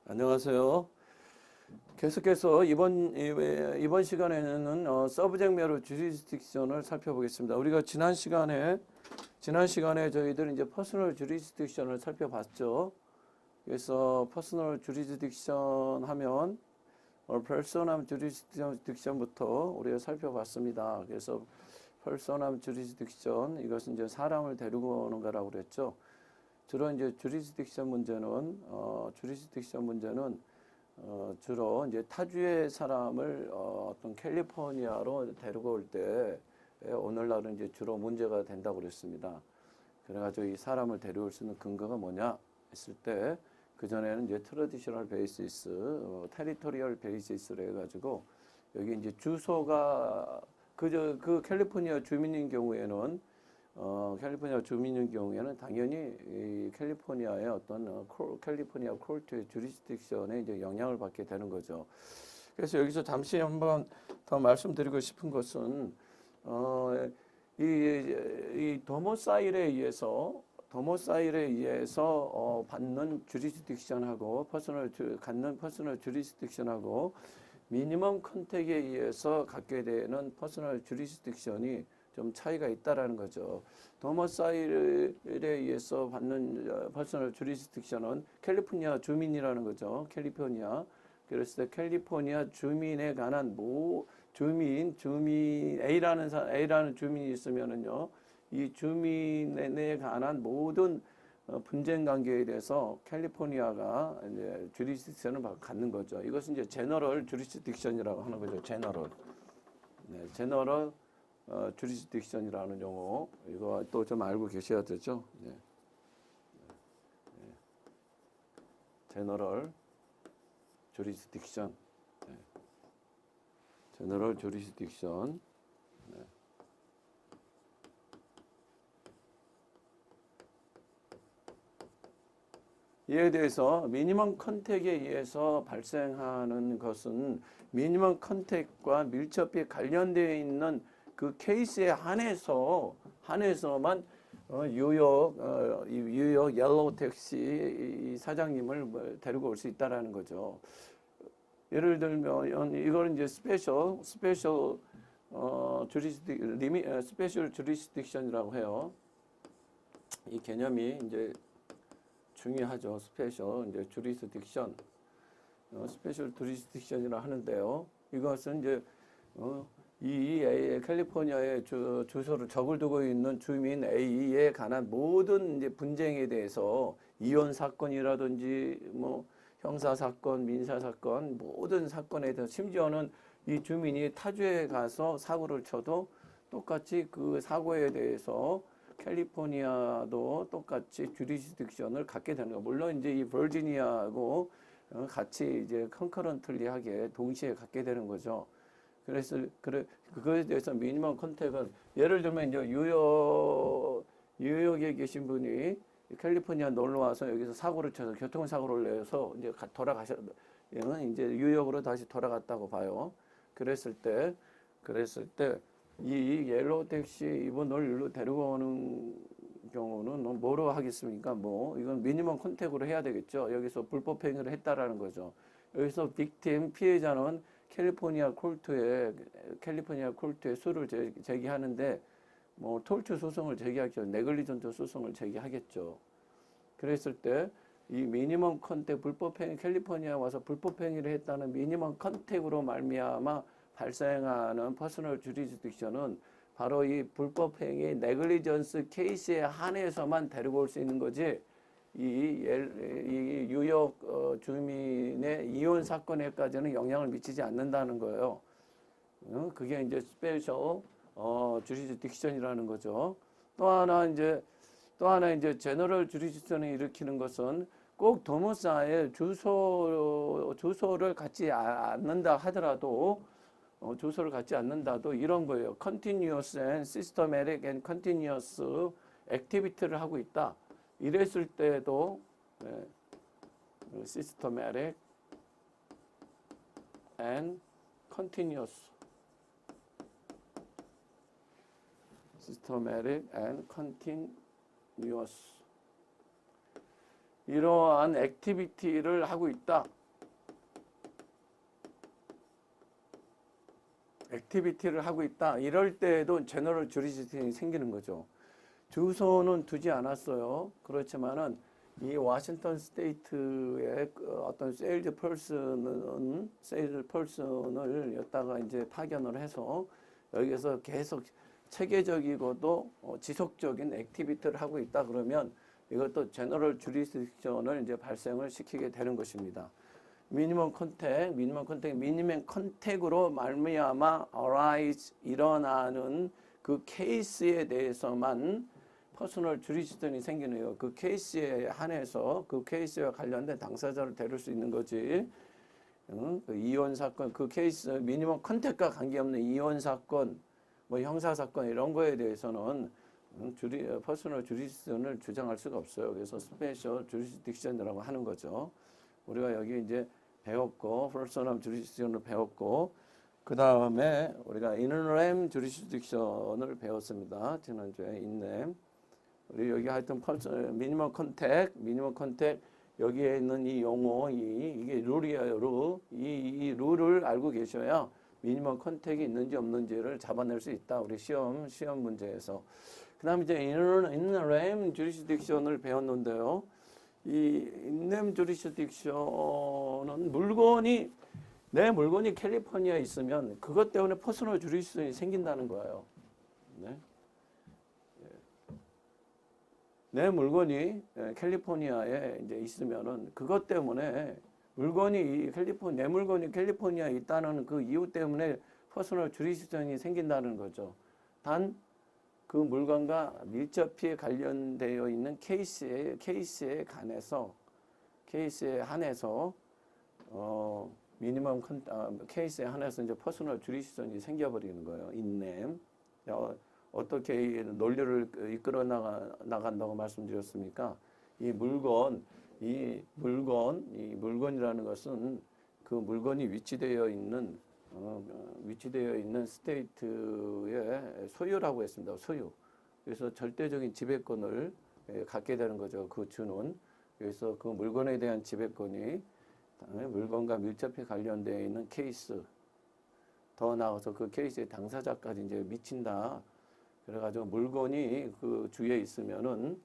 안녕하세요. 계속해서 이번 시간에는 서브젝트 매터 주리스딕션을 살펴보겠습니다. 우리가 지난 시간에 저희들 이제 퍼스널 주리스딕션을 살펴봤죠. 그래서 퍼스널 주리스딕션 하면 퍼소남 주리스딕션부터 우리가 살펴봤습니다. 그래서 퍼소남 주리스딕션, 이것은 이제 사람을 데리고 오는 거라고 그랬죠. 주로 이제 주리스딕션 문제는 주로 이제 타주의 사람을 어떤 캘리포니아로 데리고 올 때 오늘날은 이제 주로 문제가 된다고 그랬습니다. 그래가지고 이 사람을 데려올 수 있는 근거가 뭐냐 했을 때, 그전에는 이제 트래디셔널 베이시스, 테리토리얼 베이시스를 해가지고 여기 이제 주소가 그 캘리포니아 주민인 경우에는 당연히 이 캘리포니아의 어떤 캘리포니아 콜트의 주리스딕션에 이제 영향을 받게 되는 거죠. 그래서 여기서 잠시 한번 더 말씀드리고 싶은 것은 이 도모사일에 의해서 받는 주리스딕션하고 갖는 퍼스널 주리스딕션하고 미니멈 컨택에 의해서 갖게 되는 퍼스널 주리스딕션이 좀 차이가 있다라는 거죠. 도머사일에 의해서 받는 퍼스널 주리스딕션은 캘리포니아 주민이라는 거죠. 캘리포니아. 그랬을 때 캘리포니아 주민에 관한 주민 A라는 주민이 있으면은요, 이 주민에 관한 모든 분쟁 관계에 대해서 캘리포니아가 이제 주리스딕션을 갖는 거죠. 이것은 이제 제너럴 주리스딕션이라고 하는 거죠. 제너럴. 네, 제너럴 주리스딕션이라는 용어, 이거 또 좀 알고 계셔야 되죠. 네. 제너럴 주리스딕션, 제너럴 주리스딕션. 이에 대해서 미니멈 컨택에 의해서 발생하는 것은 미니멈 컨택과 밀접히 관련되어 있는 그 케이스에 한해서만 뉴욕 옐로우 택시 사장님을 데리고 올 수 있다라는 거죠. 예를 들면 이거는 이제 스페셜 주리스딕션이라고 해요. 이 개념이 이제 중요하죠. 스페셜 주리스딕션이라 하는데요. 이것은 이제 이 캘리포니아의 주소를 적을 두고 있는 주민 A에 관한 모든 이제 분쟁에 대해서 이혼 사건이라든지 뭐 형사 사건, 민사 사건, 모든 사건에 대해서, 심지어는 이 주민이 타주에 가서 사고를 쳐도 똑같이 그 사고에 대해서 캘리포니아도 똑같이 주리스딕션을 갖게 되는 거. 물론 이제 이 버지니아하고 같이 이제 컨커런틀리하게 동시에 갖게 되는 거죠. 그래서 그거에 대해서 미니멈 컨택은, 예를 들면 이제 뉴욕에 계신 분이 캘리포니아 놀러 와서 여기서 사고를 쳐서 교통사고를 내서 이제 이제 뉴욕으로 다시 돌아갔다고 봐요. 그랬을 때 이 옐로우 택시 이분을 일로 데리고 오는 경우는 뭐로 하겠습니까? 이건 미니멈 컨택으로 해야 되겠죠. 여기서 불법 행위를 했다라는 거죠. 여기서 피해자는 캘리포니아 콜트에 수를 제기하는데 톨트 소송을 제기하겠죠. 네글리전트 소송을 제기하겠죠. 그랬을 때 이 미니멈 컨택 캘리포니아 와서 불법 행위를 했다는 미니멈 컨택으로 말미암아 발생하는 퍼스널 주리스딕션은 바로 이 불법 행위 네글리전스 케이스에 한해서만 데리고 올 수 있는 거지, 이 뉴욕 주민의 이혼 사건에까지는 영향을 미치지 않는다는 거예요. 그게 이제 스페셜 주리스딕션이라는 거죠. 또 하나 이제 제너럴 주리스딕션을 일으키는 것은 꼭 도무사의 주소를 갖지 않는다 하더라도 이런 거예요. Continuous and systematic and continuous activity를 하고 있다. 이랬을 때도 systematic and continuous 이러한 액티비티를 하고 있다. 액티비티를 하고 있다. 이럴 때에도 제너럴 주리스딕션이 생기는 거죠. 주소는 두지 않았어요. 그렇지만은 이 워싱턴 스테이트의 어떤 세일즈 펄슨을 여기다가 이제 파견을 해서 여기서 계속 체계적이고도 지속적인 액티비티를 하고 있다 그러면 이것도 제너럴 주리스딕션을 이제 발생을 시키게 되는 것입니다. 미니멈 컨택으로 말미암아 arise 일어나는 그 케이스에 대해서만 퍼스널 주리스딕션이 생기네요. 그 케이스에 한해서 그 케이스와 관련된 당사자를 다룰 수 있는 거지. 그 이혼 사건, 그 케이스 미니멈 컨택과 관계없는 이혼 사건, 뭐 형사 사건 이런 거에 대해서는 퍼스널 주리스딕션을 주장할 수가 없어요. 그래서 스페셜 주리스딕션이라고 하는 거죠. 우리가 여기 이제 배웠고, 퍼스널 주리스딕션을 배웠고, 그 다음에 우리가 인램 주리스딕션을 배웠습니다. 지난주에 인램. 우리 여기 하여튼 미니멈 컨택 여기에 있는 이 용어, 이게 룰이에요. 이 룰을 알고 계셔야 미니멈 컨택이 있는지 없는지를 잡아낼 수 있다. 우리 시험 문제에서. 그 다음에 이제 인램 주리스딕션을 배웠는데요. 이 인램 주리스딕션은 내 물건이 캘리포니아에 있으면 그것 때문에 퍼스널 주리스딕션이 생긴다는 거예요. 네. 내 물건이 캘리포니아에 이제 있으면은 그것 때문에 내 물건이 캘리포니아에 있다는 그 이유 때문에 퍼스널 주리스딕션이 생긴다는 거죠. 단 그 물건과 밀접히 관련되어 있는 케이스에 한해서 케이스에 한해서 이제 퍼스널 주리스딕션이 생겨버리는 거예요. 인램. 어떻게 논리를 이끌어 나간다고 말씀드렸습니까? 이 물건이라는 것은 그 물건이 위치되어 있는 스테이트의 소유라고 했습니다. 소유. 그래서 절대적인 지배권을 갖게 되는 거죠. 그 주는. 그래서 그 물건에 대한 지배권이 물건과 밀접히 관련되어 있는 케이스, 더 나아가서 그 케이스의 당사자까지 이제 미친다. 그래가지고 물건이 그 주위에 있으면은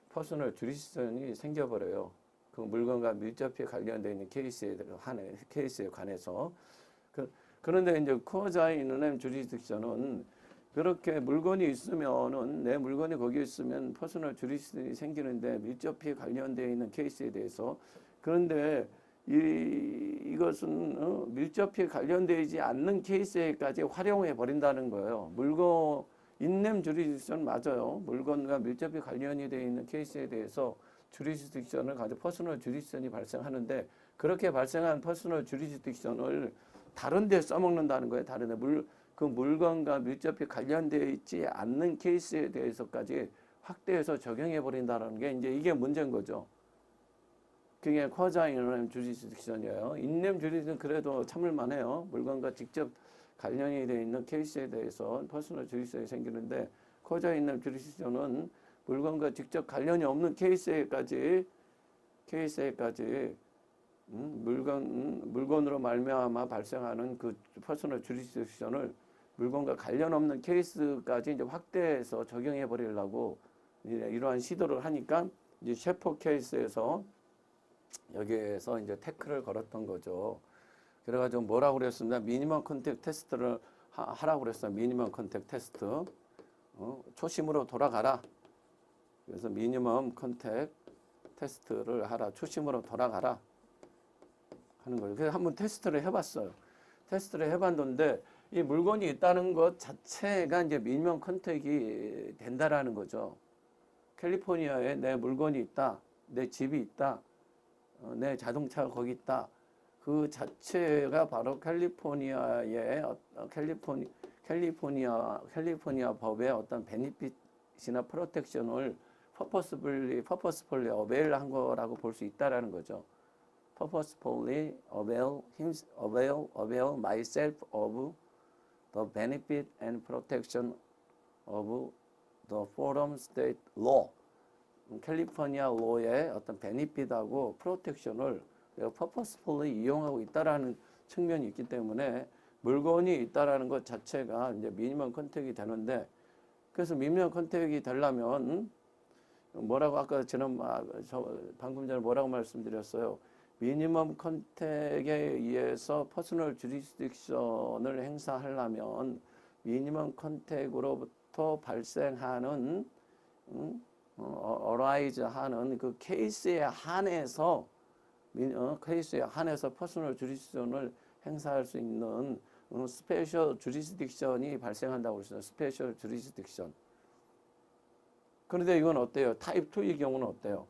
퍼스널 주리스딕션이 생겨버려요. 그 물건과 밀접히 관련되어 있는 케이스에 관해서. 그런데 이제 쿼자이 인램 주리스딕션은 그렇게 물건이 있으면은 내 물건이 거기 있으면 퍼스널 주리스딕션이 생기는데 밀접히 관련되어 있는 케이스에 대해서. 그런데 이것은 밀접히 관련되지 않는 케이스에까지 활용해 버린다는 거예요. 인램 주리스딕션 맞아요. 물건과 밀접히 관련이 되어 있는 케이스에 대해서 주리스딕션을 가지고 퍼스널 주리스딕션이 발생하는데 그렇게 발생한 퍼스널 주리스딕션을 다른 데 써먹는다는 거예요. 다른 데 그 물건과 밀접히 관련되어 있지 않는 케이스에 대해서까지 확대해서 적용해 버린다는 게 이제 이게 문제인 거죠. 그게 쿼자이 인램 주리스딕션이에요. 인램 주리스딕션은 그래도 참을만 해요. 물건과 직접 관련이 되어 있는 케이스에 대해서 퍼스널 주리스딕션이 생기는데 쿼자이 인램 주리스딕션은 물건과 직접 관련이 없는 케이스에까지 물건으로 말미암아 발생하는 그 퍼스널 주리스딕션을 물건과 관련 없는 케이스까지 이제 확대해서 적용해 버리려고 이러한 시도를 하니까 이제 셰퍼 케이스에서 여기에서 이제 태클을 걸었던 거죠. 그래가지고 뭐라고 그랬습니다. 미니멈 컨택 테스트를 하라고 그랬어요. 미니멈 컨택 테스트. 초심으로 돌아가라. 그래서 미니멈 컨택 테스트를 하라. 초심으로 돌아가라. 하는 거예요. 그래서 한번 테스트를 해봤어요. 테스트를 해봤는데 이 물건이 있다는 것 자체가 이제 미니멈 컨택이 된다라는 거죠. 캘리포니아에 내 물건이 있다. 내 집이 있다. 내 자동차가 거기 있다. 그 자체가 바로 캘리포니아 법의 어떤 베니핏이나 프로텍션을 purposefully avail한 거라고 볼 수 있다라는 거죠. purposefully avail myself of the benefit and protection of the forum state law. 캘리포니아 로의 어떤 베니핏하고 프로텍션을 퍼포스풀리 이용하고 있다라는 측면이 있기 때문에 물건이 있다라는 것 자체가 이제 미니멈 컨택이 되는데, 그래서 미니멈 컨택이 되려면 뭐라고 아까 방금 전에 뭐라고 말씀드렸어요? 미니멈 컨택에 의해서 퍼스널 주리스딕션을 행사하려면 미니멈 컨택으로부터 발생하는 어라이즈 하는 그 케이스에 한해서 퍼스널 주리스딕션을 행사할 수 있는 스페셜 주리스딕션이 발생한다고 그랬어요. 스페셜 주리스딕션. 그런데 이건 어때요? 타입 2의 경우는 어때요?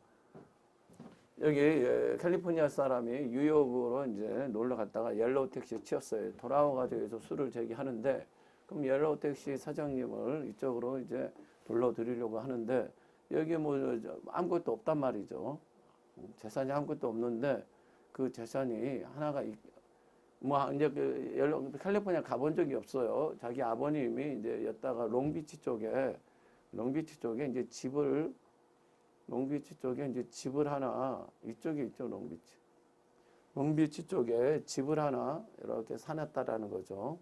여기 캘리포니아 사람이 뉴욕으로 이제 놀러 갔다가 옐로우 택시에 치였어요. 돌아와가지고 여기서 술을 제기하는데, 그럼 옐로우 택시 사장님을 이쪽으로 이제 불러드리려고 하는데, 여기 뭐 아무것도 없단 말이죠. 재산이 아무것도 없는데, 그 재산이 하나가 뭐 이제 캘리포니아 가본 적이 없어요. 자기 아버님이 이제 였다가 롱비치 쪽에 이제 집을 하나, 이쪽에 있죠, 롱비치 쪽에 집을 하나 이렇게 사놨다라는 거죠.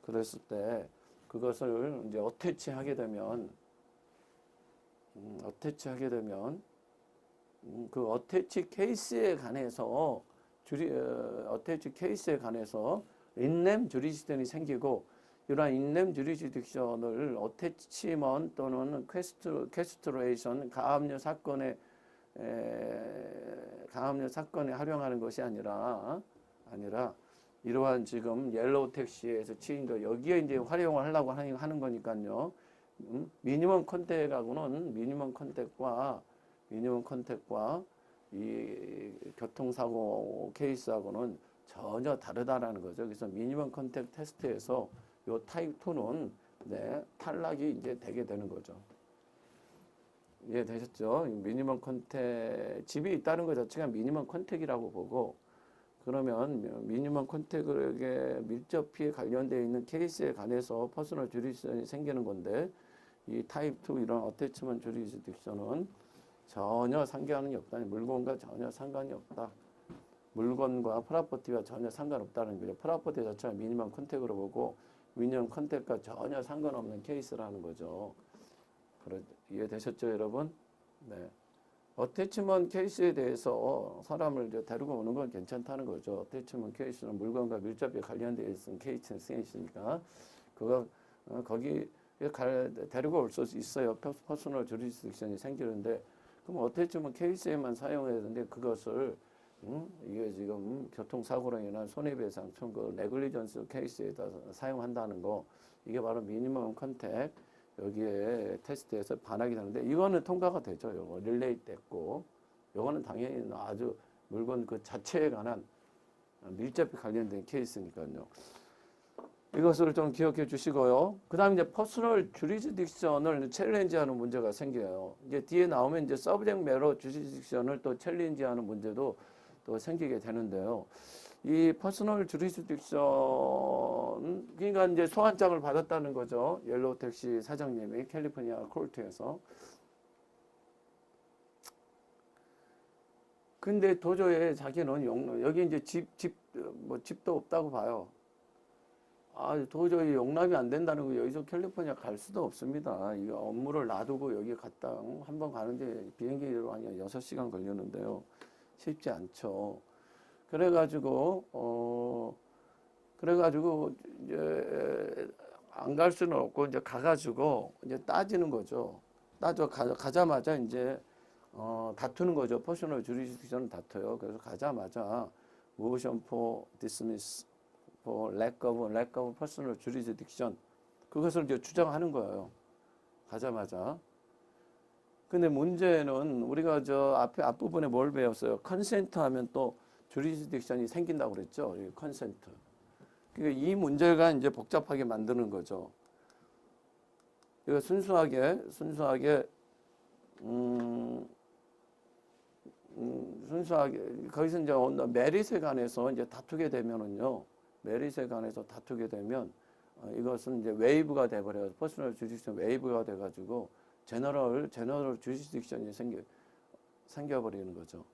그랬을 때 그것을 이제 어태치하게 되면 그 어태치 케이스에 관해서 인냄 주리스딕션이 생기고, 이러한 인냄 주리스딕션을 어태치먼 또는 캐스트레이션 가압류 사건에 활용하는 것이 아니라 이러한 지금 옐로우 택시에서 치인 거 여기에 이제 활용을 하려고 하는 거니까요. 미니멈 컨택과 이 교통사고 케이스하고는 전혀 다르다라는 거죠. 그래서 미니멈 컨택 테스트에서 요 타입 2는 탈락이 이제 되게 되는 거죠. 이해되셨죠? 미니멈 컨택, 집이 있다는 것 자체가 미니멈 컨택이라고 보고, 그러면 미니멈 컨택에 밀접히 관련되어 있는 케이스에 관해서 퍼스널 주리스딕션이 생기는 건데, 이 타입 2 이런 어태치먼 주리스딕션은 전혀 상관이 없다. 물건과 전혀 상관이 없다. 물건과 프로퍼티와 전혀 상관없다는 거죠. 프로퍼티 자체가 미니멈 컨택으로 보고 미니멈 컨택과 전혀 상관없는 케이스라는 거죠. 이해되셨죠, 여러분? 네. 어태치먼 케이스에 대해서 사람을 이제 데리고 오는 건 괜찮다는 거죠. 어태치먼 케이스는 물건과 밀접히 관련되어 있는 케이스니까 거기 데리고 올 수 있어요. 퍼스널 주리스딕션이 생기는데, 그럼 어태치먼 케이스에만 사용해야 되는데 그것을 이게 지금 교통사고로 인한 손해배상 청구 네글리전스 케이스에다 사용한다는 거, 이게 바로 미니멈 컨택 여기에 테스트에서 반하게 되는데, 이거는 통과가 되죠. 요거 릴레이 됐고, 요거는 당연히 아주 물건 그 자체에 관한 밀접히 관련된 케이스니까요. 이것을 좀 기억해 주시고요. 그 다음에 이제 퍼스널 주리스딕션을 챌린지하는 문제가 생겨요. 이제 뒤에 나오면 이제 서브젝트 매터 주리스딕션을 또 챌린지하는 문제도 또 생기게 되는데요. 이 퍼스널 주리스딕션, 그러니까 이제 소환장을 받았다는 거죠. 옐로우 택시 사장님이 캘리포니아 코르트에서. 근데 도저히 자기는 여기 이제 집도 없다고 봐요. 도저히 용납이 안 된다는 거, 여기서 캘리포니아 갈 수도 없습니다. 이 업무를 놔두고 여기 갔다 한 번 가는데 비행기로 한 6시간 걸리는데요. 쉽지 않죠. 그래가지고 이제 안 갈 수는 없고 이제 가가지고 이제 따지는 거죠. 가자마자 이제 다투는 거죠. 퍼스널 주리스딕션을 다퉈요. 그래서 가자마자 모션 포 디스미스 lack of personal jurisdiction, 그것을 이제 주장하는 거예요. 가자마자. 근데 문제는 우리가 앞부분에 뭘 배웠어요? 컨센트 하면 또 jurisdiction이 생긴다고 그랬죠. 이 컨센트. 그러니까 이 문제가 이제 복잡하게 만드는 거죠. 이거 순수하게 거기서 이제 메릿에 관해서 이제 다투게 되면은요. 메릿에 관해서 다투게 되면 이것은 이제 웨이브가 돼버려요. 퍼스널 주리스딕션 웨이브가 돼가지고 제너럴 주리스딕션이 생겨버리는 거죠.